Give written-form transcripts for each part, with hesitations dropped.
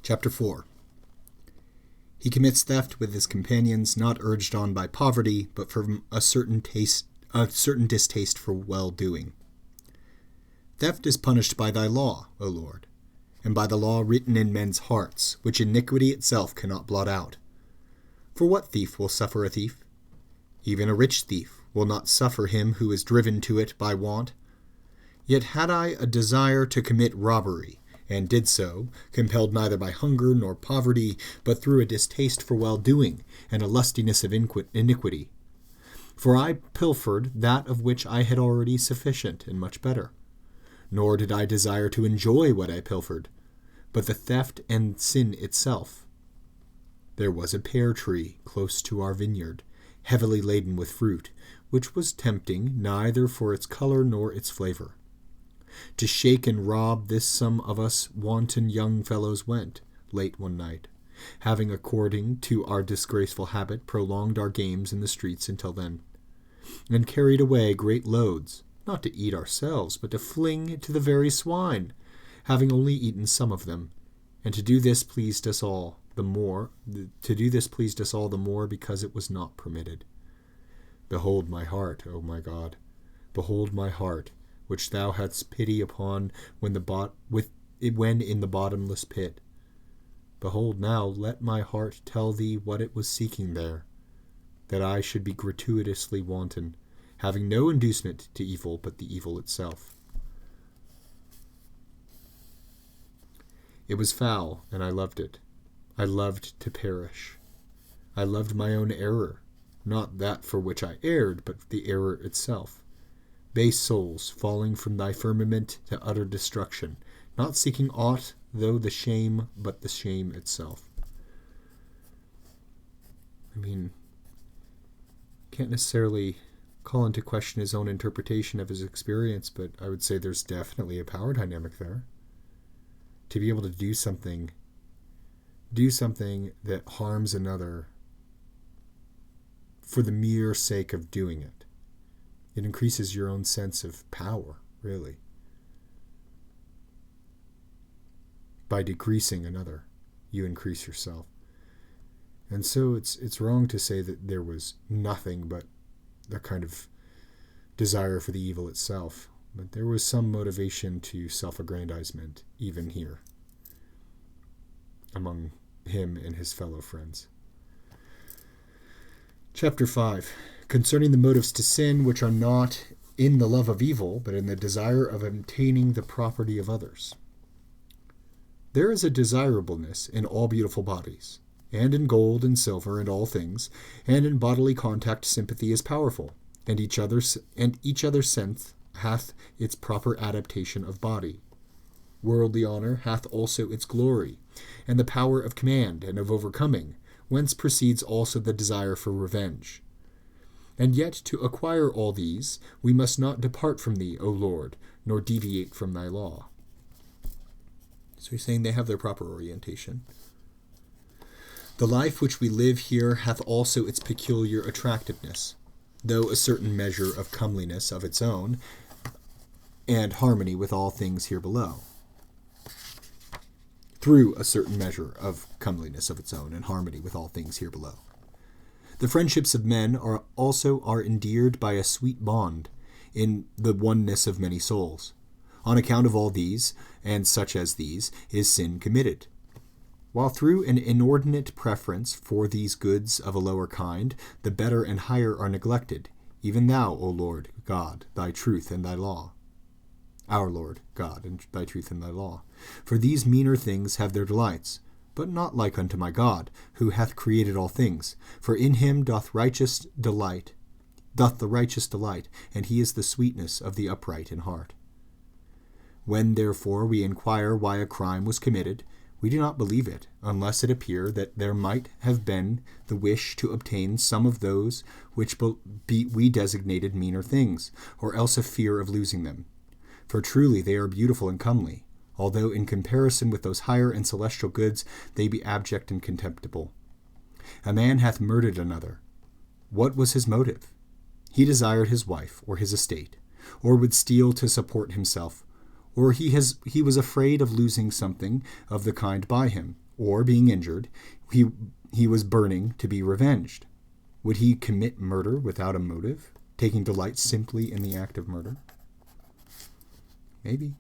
Chapter 4. He commits theft with his companions, not urged on by poverty, but from a certain distaste for well-doing. Theft is punished by thy law, O Lord, and by the law written in men's hearts, which iniquity itself cannot blot out. For what thief will suffer a thief? Even a rich thief will not suffer him who is driven to it by want. Yet had I a desire to commit robbery, and did so, compelled neither by hunger nor poverty, but through a distaste for well-doing and a lustiness of iniquity. For I pilfered that of which I had already sufficient and much better. Nor did I desire to enjoy what I pilfered, but the theft and sin itself. There was a pear tree close to our vineyard, heavily laden with fruit, which was tempting neither for its color nor its flavor. To shake and rob this some of us wanton young fellows went, late one night, having, according to our disgraceful habit, prolonged our games in the streets until then, and carried away great loads, not to eat ourselves, but to fling to the very swine, having only eaten some of them, and to do this pleased us all the more because it was not permitted. Behold my heart, O my God, behold my heart, which thou hadst pity upon when in the bottomless pit. Behold now, let my heart tell thee what it was seeking there, that I should be gratuitously wanton, having no inducement to evil but the evil itself. It was foul, and I loved it. I loved to perish. I loved my own error, not that for which I erred, but the error itself. Base souls, falling from thy firmament to utter destruction, not seeking aught though the shame, but the shame itself. Can't necessarily call into question his own interpretation of his experience, but I would say there's definitely a power dynamic there. To be able to do something that harms another for the mere sake of doing it. It increases your own sense of power, really. By decreasing another, you increase yourself. And so it's wrong to say that there was nothing but a kind of desire for the evil itself. But there was some motivation to self-aggrandizement, even here, among him and his fellow friends. Chapter 5. Concerning the motives to sin, which are not in the love of evil, but in the desire of obtaining the property of others. There is a desirableness in all beautiful bodies, and in gold and silver and all things, and in bodily contact sympathy is powerful, and each other's sense hath its proper adaptation of body. Worldly honor hath also its glory, and the power of command and of overcoming, whence proceeds also the desire for revenge. And yet to acquire all these, we must not depart from thee, O Lord, nor deviate from thy law. So he's saying they have their proper orientation. The life which we live here hath also its peculiar attractiveness, though a certain measure of comeliness of its own, and harmony with all things here below. Through a certain measure of comeliness of its own, and harmony with all things here below. The friendships of men are endeared by a sweet bond in the oneness of many souls. On account of all these, and such as these, is sin committed. While through an inordinate preference for these goods of a lower kind, the better and higher are neglected, even thou, O Lord God, thy truth and thy law. Our Lord God, and thy truth and thy law. For these meaner things have their delights, but not like unto my God, who hath created all things. For in him doth the righteous delight, and he is the sweetness of the upright in heart. When, therefore, we inquire why a crime was committed, we do not believe it, unless it appear that there might have been the wish to obtain some of those which we designated meaner things, or else a fear of losing them. For truly they are beautiful and comely, although in comparison with those higher and celestial goods they be abject and contemptible. A man hath murdered another. What was his motive? He desired his wife, or his estate, or would steal to support himself, or he was afraid of losing something of the kind by him, or being injured, he was burning to be revenged. Would he commit murder without a motive, taking delight simply in the act of murder? Maybe.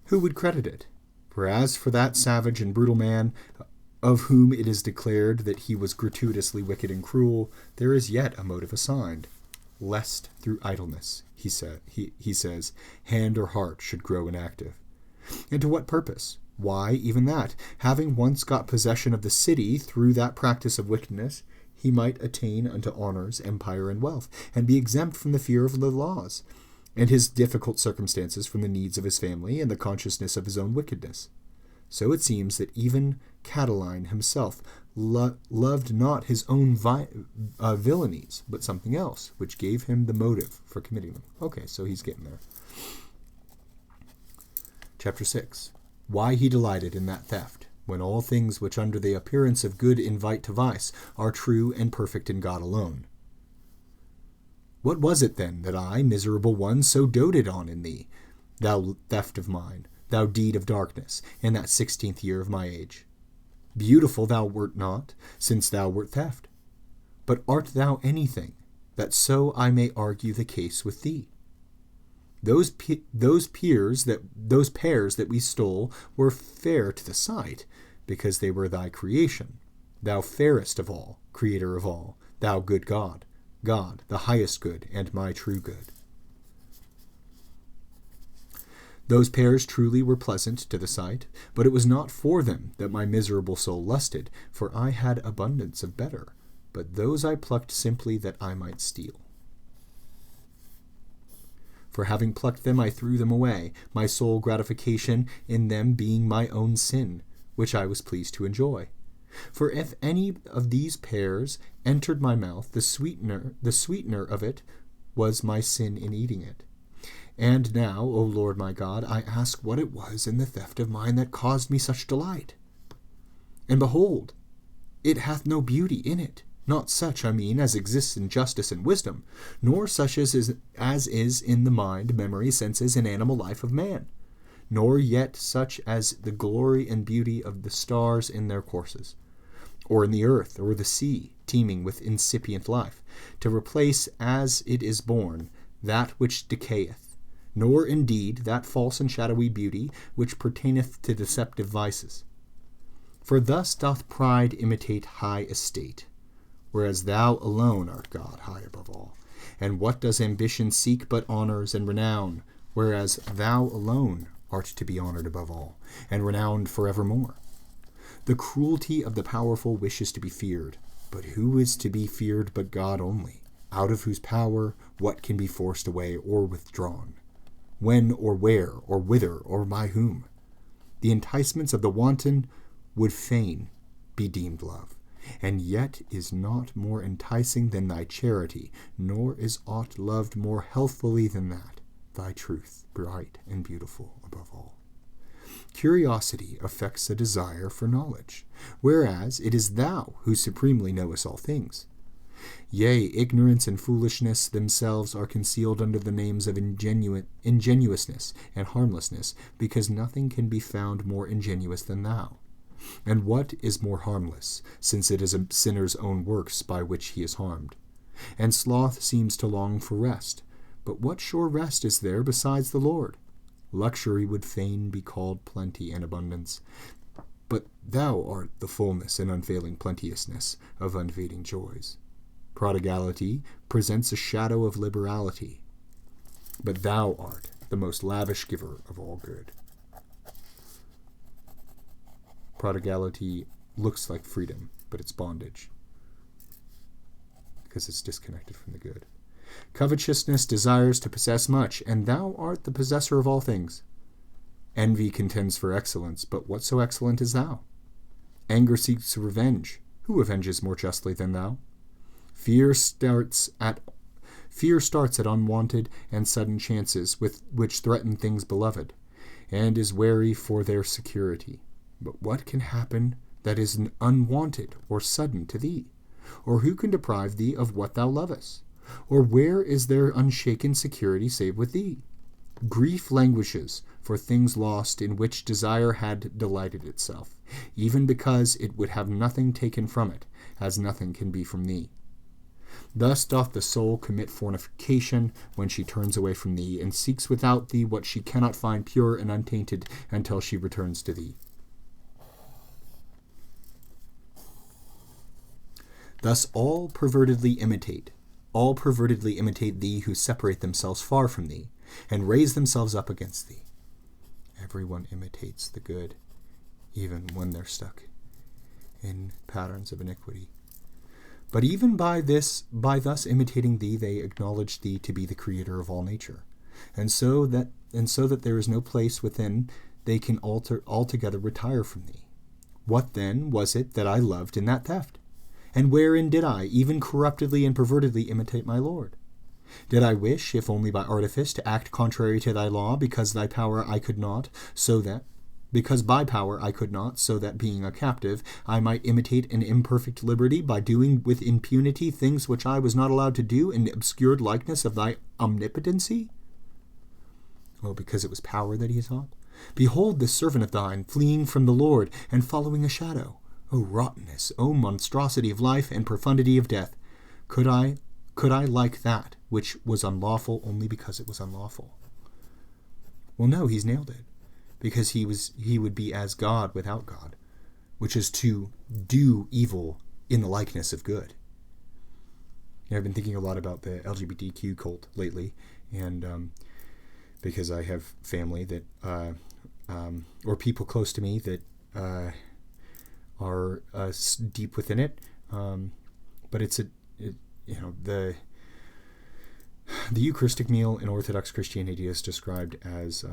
Who would credit it? For as for that savage and brutal man, of whom it is declared that he was gratuitously wicked and cruel, there is yet a motive assigned, lest through idleness, he says, hand or heart should grow inactive. And to what purpose? Why, even that, having once got possession of the city through that practice of wickedness, he might attain unto honors, empire, and wealth, and be exempt from the fear of the laws, and his difficult circumstances from the needs of his family and the consciousness of his own wickedness. So it seems that even Catiline himself loved not his own villainies, but something else, which gave him the motive for committing them. Okay, so he's getting there. Chapter 6. Why he delighted in that theft, when all things which under the appearance of good invite to vice are true and perfect in God alone. What was it then that I, miserable one, so doted on in thee, thou theft of mine, thou deed of darkness, in that 16th year of my age? Beautiful thou wert not, since thou wert theft. But art thou anything, that so I may argue the case with thee? Those pairs that we stole were fair to the sight, because they were thy creation, thou fairest of all, creator of all, thou good God, God, the highest good, and my true good. Those pairs truly were pleasant to the sight, but it was not for them that my miserable soul lusted, for I had abundance of better, but those I plucked simply that I might steal. For having plucked them, I threw them away, my sole gratification in them being my own sin, which I was pleased to enjoy. For if any of these pears entered my mouth, the sweetener of it was my sin in eating it. And now, O Lord my God, I ask what it was in the theft of mine that caused me such delight. And behold, it hath no beauty in it, not such, I mean, as exists in justice and wisdom, nor such as is in the mind, memory, senses, and animal life of man, nor yet such as the glory and beauty of the stars in their courses, or in the earth, or the sea, teeming with incipient life, to replace as it is born that which decayeth, nor indeed that false and shadowy beauty which pertaineth to deceptive vices. For thus doth pride imitate high estate, whereas thou alone art God, high above all. And what does ambition seek but honors and renown, whereas thou alone art to be honored above all, and renowned forevermore? The cruelty of the powerful wishes to be feared, but who is to be feared but God only, out of whose power what can be forced away or withdrawn? When or where or whither or by whom? The enticements of the wanton would fain be deemed love, and yet is not more enticing than thy charity, nor is aught loved more healthfully than that, thy truth, bright and beautiful above all. Curiosity affects a desire for knowledge, whereas it is thou who supremely knowest all things. Yea, ignorance and foolishness themselves are concealed under the names of ingenuousness and harmlessness, because nothing can be found more ingenuous than thou. And what is more harmless, since it is a sinner's own works by which he is harmed? And sloth seems to long for rest, but what sure rest is there besides the Lord? Luxury would fain be called plenty and abundance, but thou art the fullness and unfailing plenteousness of unfading joys. Prodigality presents a shadow of liberality, but thou art the most lavish giver of all good. Prodigality looks like freedom, but it's bondage, because it's disconnected from the good. Covetousness desires to possess much, and thou art the possessor of all things. Envy contends for excellence, but what so excellent is thou? Anger seeks revenge. Who avenges more justly than thou? Fear starts at unwanted and sudden chances which threaten things beloved, and is wary for their security. But what can happen that is unwanted or sudden to thee? Or who can deprive thee of what thou lovest? Or where is there unshaken security save with thee? Grief languishes for things lost in which desire had delighted itself, even because it would have nothing taken from it, as nothing can be from thee. Thus doth the soul commit fornication when she turns away from thee, and seeks without thee what she cannot find pure and untainted until she returns to thee. Thus all pervertedly imitate thee who separate themselves far from thee, and raise themselves up against thee. Everyone imitates the good, even when they're stuck in patterns of iniquity. But even by thus imitating thee, they acknowledge thee to be the creator of all nature, and so that there is no place within they can altogether retire from thee. What then was it that I loved in that theft? And wherein did I, even corruptedly and pervertedly, imitate my Lord? Did I wish, if only by artifice, to act contrary to thy law, because by power I could not, so that, being a captive, I might imitate an imperfect liberty by doing with impunity things which I was not allowed to do in obscured likeness of thy omnipotency? Oh, because it was power that he sought? Behold this servant of thine, fleeing from the Lord, and following a shadow. O rottenness, O monstrosity of life, and profundity of death! Could I like that which was unlawful only because it was unlawful? Well, no, he's nailed it. Because he would be as God without God, which is to do evil in the likeness of good. I've been thinking a lot about the LGBTQ cult lately, and because I have family that, or people close to me that are deep within it, but the Eucharistic meal in Orthodox Christianity is described as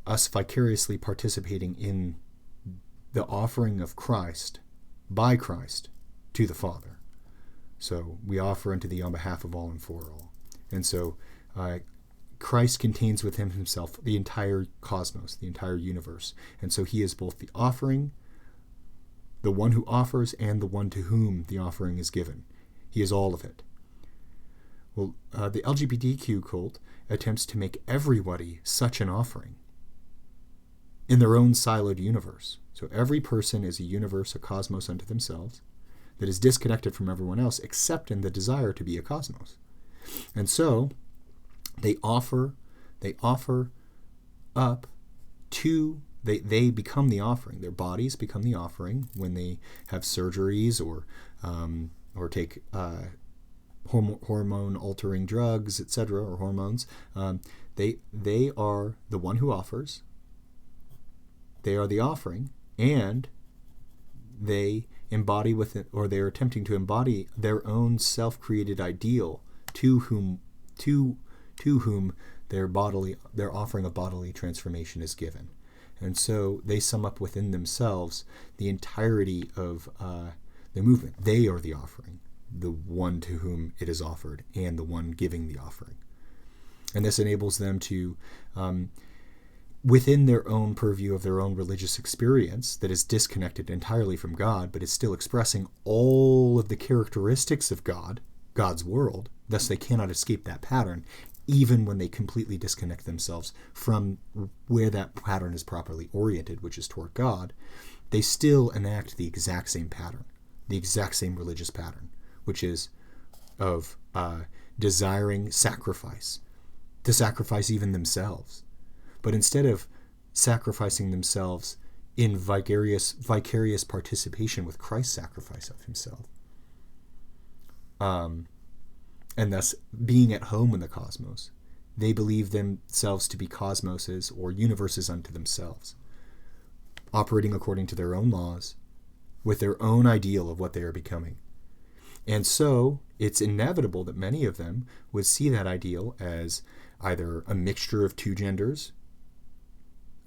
us vicariously participating in the offering of Christ, by Christ, to the Father. So we offer unto thee on behalf of all and for all. And so Christ contains within himself the entire cosmos, the entire universe. And so he is both the offering, the one who offers, and the one to whom the offering is given. He is all of it. Well, the LGBTQ cult attempts to make everybody such an offering in their own siloed universe. So every person is a universe, a cosmos unto themselves, that is disconnected from everyone else except in the desire to be a cosmos. And so they offer up to, they become the offering. Their bodies become the offering when they have surgeries or take hormone altering drugs, etc., or hormones. They are the one who offers. They are the offering, and they embody within, or they are attempting to embody their own self-created ideal to whom their offering of bodily transformation is given. And so they sum up within themselves the entirety of the movement. They are the offering, the one to whom it is offered, and the one giving the offering. And this enables them to, within their own purview of their own religious experience that is disconnected entirely from God, but is still expressing all of the characteristics of God, God's world, thus they cannot escape that pattern, even when they completely disconnect themselves from where that pattern is properly oriented, which is toward God. They still enact the exact same pattern, the exact same religious pattern, which is of desiring sacrifice, to sacrifice even themselves. But instead of sacrificing themselves in vicarious participation with Christ's sacrifice of himself, and thus being at home in the cosmos, they believe themselves to be cosmoses or universes unto themselves, operating according to their own laws, with their own ideal of what they are becoming. And so it's inevitable that many of them would see that ideal as either a mixture of two genders,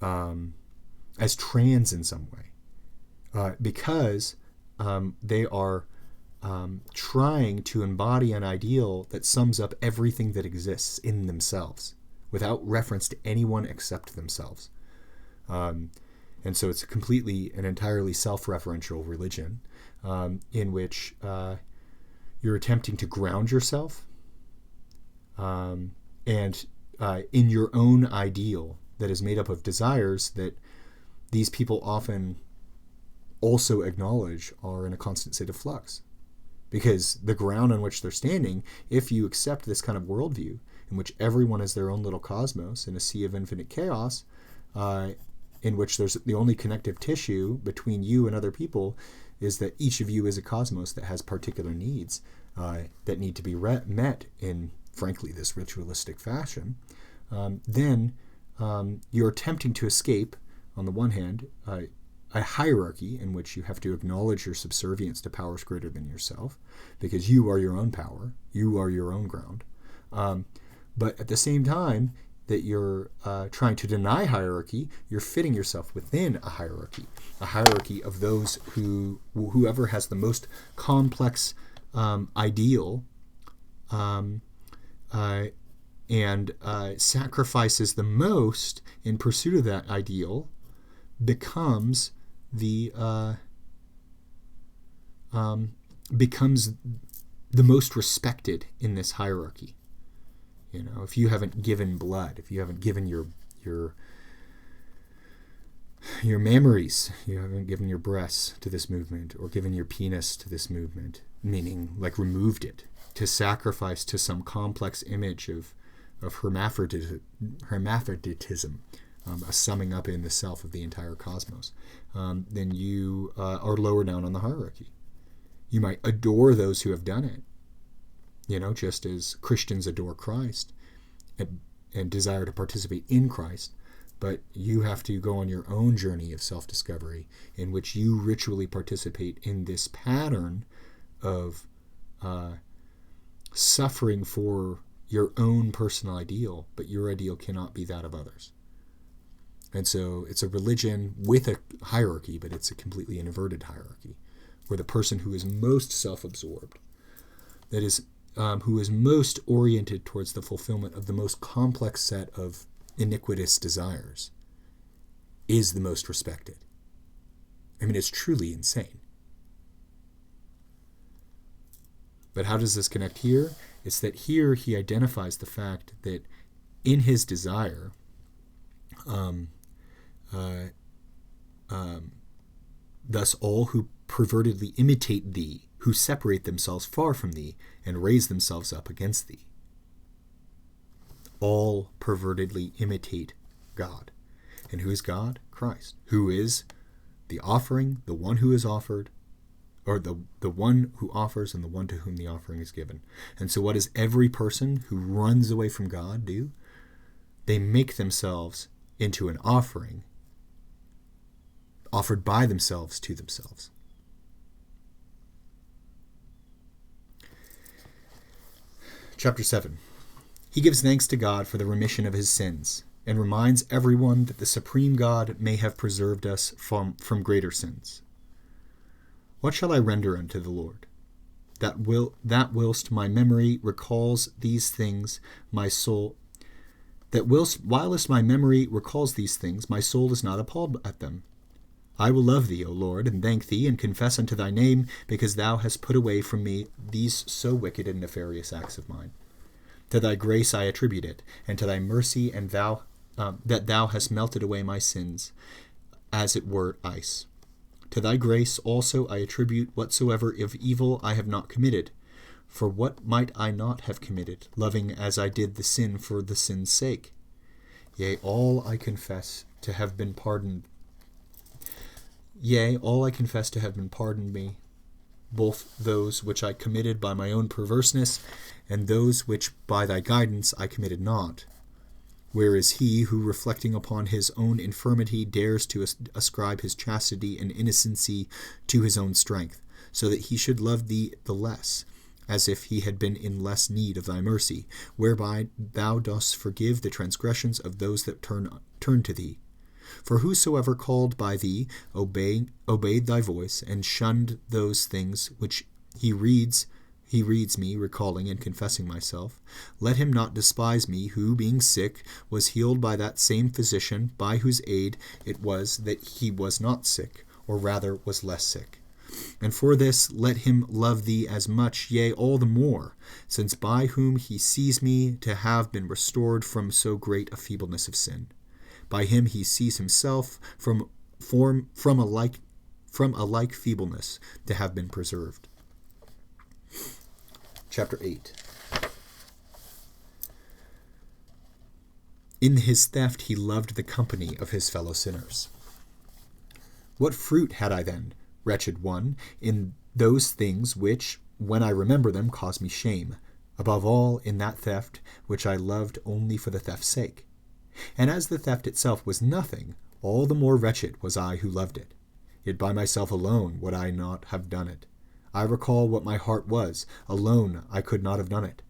as trans in some way, because they are trying to embody an ideal that sums up everything that exists in themselves, without reference to anyone except themselves. And so it's completely and entirely self-referential religion, in which you're attempting to ground yourself and in your own ideal that is made up of desires that these people often also acknowledge are in a constant state of flux. Because the ground on which they're standing, if you accept this kind of worldview, in which everyone is their own little cosmos in a sea of infinite chaos, in which there's the only connective tissue between you and other people is that each of you is a cosmos that has particular needs that need to be met in, frankly, this ritualistic fashion, then you're attempting to escape, on the one hand, a hierarchy in which you have to acknowledge your subservience to powers greater than yourself, because you are your own power, you are your own ground. But at the same time that you're trying to deny hierarchy, you're fitting yourself within a hierarchy of those whoever has the most complex ideal and sacrifices the most in pursuit of that ideal becomes the most respected in this hierarchy. You know, if you haven't given blood, if you haven't given your memories, you haven't given your breasts to this movement, or given your penis to this movement, meaning like removed it to sacrifice to some complex image of hermaphroditism, a summing up in the self of the entire cosmos, then you are lower down on the hierarchy. You might adore those who have done it, you know, just as Christians adore Christ and desire to participate in Christ, but you have to go on your own journey of self-discovery in which you ritually participate in this pattern of suffering for your own personal ideal, but your ideal cannot be that of others. And so it's a religion with a hierarchy, but it's a completely inverted hierarchy, where the person who is most self-absorbed, that is, who is most oriented towards the fulfillment of the most complex set of iniquitous desires, is the most respected. I mean, it's truly insane. But how does this connect here? It's that here he identifies the fact that in his desire, thus all who pervertedly imitate thee, who separate themselves far from thee, and raise themselves up against thee. All pervertedly imitate God. And who is God? Christ, who is the offering, the one who is offered, or the one who offers and the one to whom the offering is given. And so what does every person who runs away from God do? They make themselves into an offering offered by themselves to themselves. Chapter 7. He gives thanks to God for the remission of his sins, and reminds everyone that the supreme God may have preserved us from greater sins. What shall I render unto the Lord? That whilst my memory recalls these things, my soul my soul is not appalled at them. I will love thee, O Lord, and thank thee, and confess unto thy name, because thou hast put away from me these so wicked and nefarious acts of mine. To thy grace I attribute it, and to thy mercy, and that thou hast melted away my sins, as it were ice. To thy grace also I attribute whatsoever of evil I have not committed. For what might I not have committed, loving as I did the sin for the sin's sake? Yea, all I confess to have been pardoned me, both those which I committed by my own perverseness, and those which by thy guidance I committed not. Where is he who, reflecting upon his own infirmity, dares to ascribe his chastity and innocency to his own strength, so that he should love thee the less, as if he had been in less need of thy mercy, whereby thou dost forgive the transgressions of those that turn to thee? For whosoever called by thee obeyed thy voice, and shunned those things which he reads me, recalling and confessing myself. Let him not despise me, who, being sick, was healed by that same physician, by whose aid it was that he was not sick, or rather was less sick. And for this let him love thee as much, yea, all the more, since by whom he sees me to have been restored from so great a feebleness of sin. By him he sees himself from a like feebleness to have been preserved. Chapter 8. In his theft he loved the company of his fellow sinners. What fruit had I then, wretched one, in those things which, when I remember them, cause me shame, above all in that theft which I loved only for the theft's sake? And as the theft itself was nothing, all the more wretched was I who loved it. Yet by myself alone would I not have done it. I recall what my heart was. Alone I could not have done it.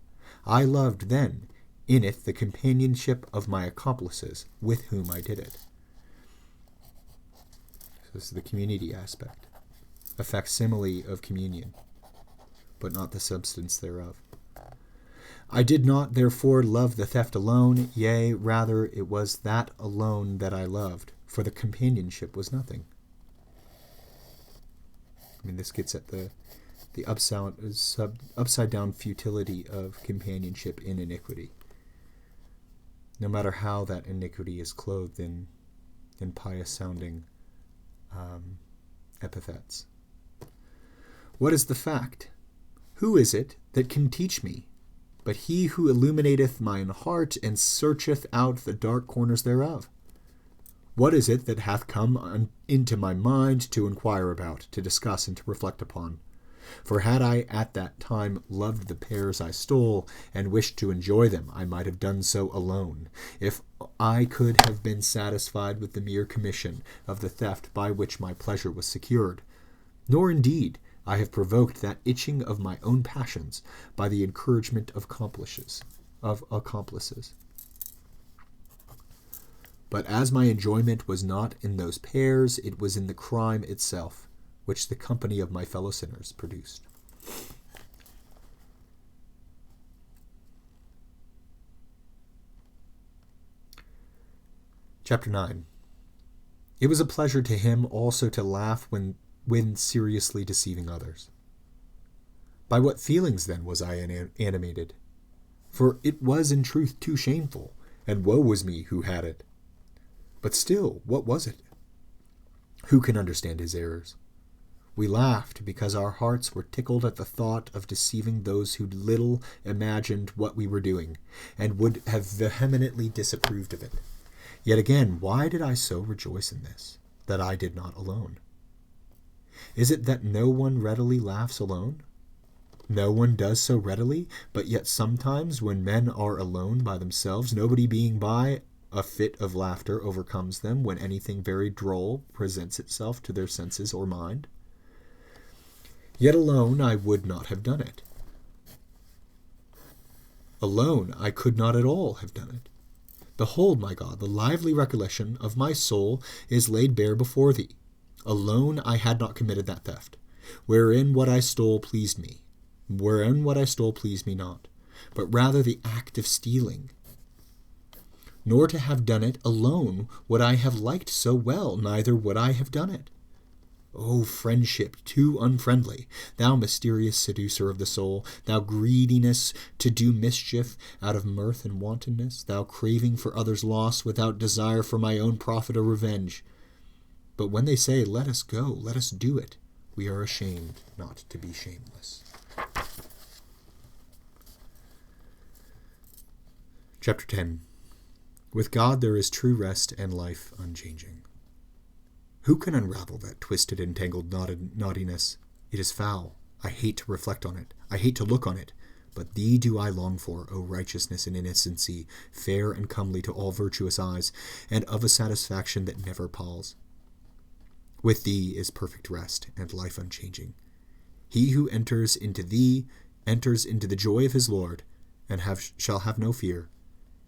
I loved then in it the companionship of my accomplices with whom I did it. So this is the community aspect. A facsimile of communion, but not the substance thereof. I did not therefore love the theft alone, yea, rather it was that alone that I loved, for the companionship was nothing. I mean, this gets at the upside down futility of companionship in iniquity. No matter how that iniquity is clothed in pious-sounding epithets. What is the fact? Who is it that can teach me? But he who illuminateth mine heart and searcheth out the dark corners thereof. What is it that hath come into my mind to inquire about, to discuss, and to reflect upon? For had I at that time loved the pears I stole, and wished to enjoy them, I might have done so alone, if I could have been satisfied with the mere commission of the theft by which my pleasure was secured. Nor indeed I have provoked that itching of my own passions by the encouragement of accomplices. But as my enjoyment was not in those pears, it was in the crime itself, which the company of my fellow sinners produced. Chapter 9. It was a pleasure to him also to laugh when seriously deceiving others. By what feelings then was I animated? For it was in truth too shameful, and woe was me who had it. But still, what was it? Who can understand his errors? We laughed because our hearts were tickled at the thought of deceiving those who little imagined what we were doing, and would have vehemently disapproved of it. Yet again, why did I so rejoice in this, that I did not alone? Is it that no one readily laughs alone? No one does so readily, but yet sometimes when men are alone by themselves, nobody being by, a fit of laughter overcomes them when anything very droll presents itself to their senses or mind. Yet alone I would not have done it. Alone I could not at all have done it. Behold, my God, the lively recollection of my soul is laid bare before thee. Alone I had not committed that theft, wherein what I stole pleased me, not, but rather the act of stealing. Nor to have done it alone would I have liked so well, neither would I have done it. O friendship too unfriendly, thou mysterious seducer of the soul, thou greediness to do mischief out of mirth and wantonness, thou craving for others' loss without desire for my own profit or revenge. But when they say, let us go, let us do it, we are ashamed not to be shameless. Chapter 10. With God there is true rest and life unchanging. Who can unravel that twisted, entangled naughtiness? It is foul. I hate to reflect on it. I hate to look on it. But thee do I long for, O righteousness and innocency, fair and comely to all virtuous eyes, and of a satisfaction that never palls. With thee is perfect rest and life unchanging. He who enters into thee enters into the joy of his Lord, and shall have no fear,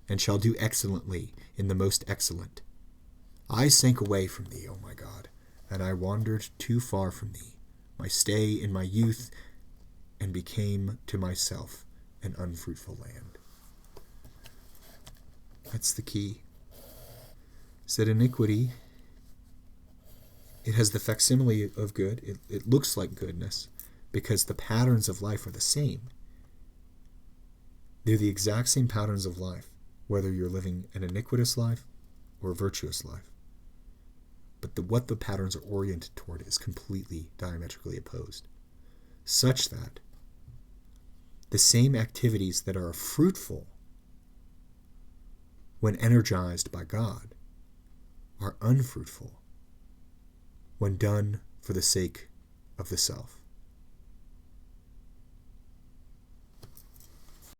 and shall do excellently in the most excellent. I sank away from thee, O my God, and I wandered too far from thee, my stay in my youth, and became to myself an unfruitful land. That's the key. Is that iniquity, it has the facsimile of good. It looks like goodness because the patterns of life are the same. They're the exact same patterns of life, whether you're living an iniquitous life or a virtuous life. But what the patterns are oriented toward is completely diametrically opposed, such that the same activities that are fruitful when energized by God are unfruitful when done for the sake of the self.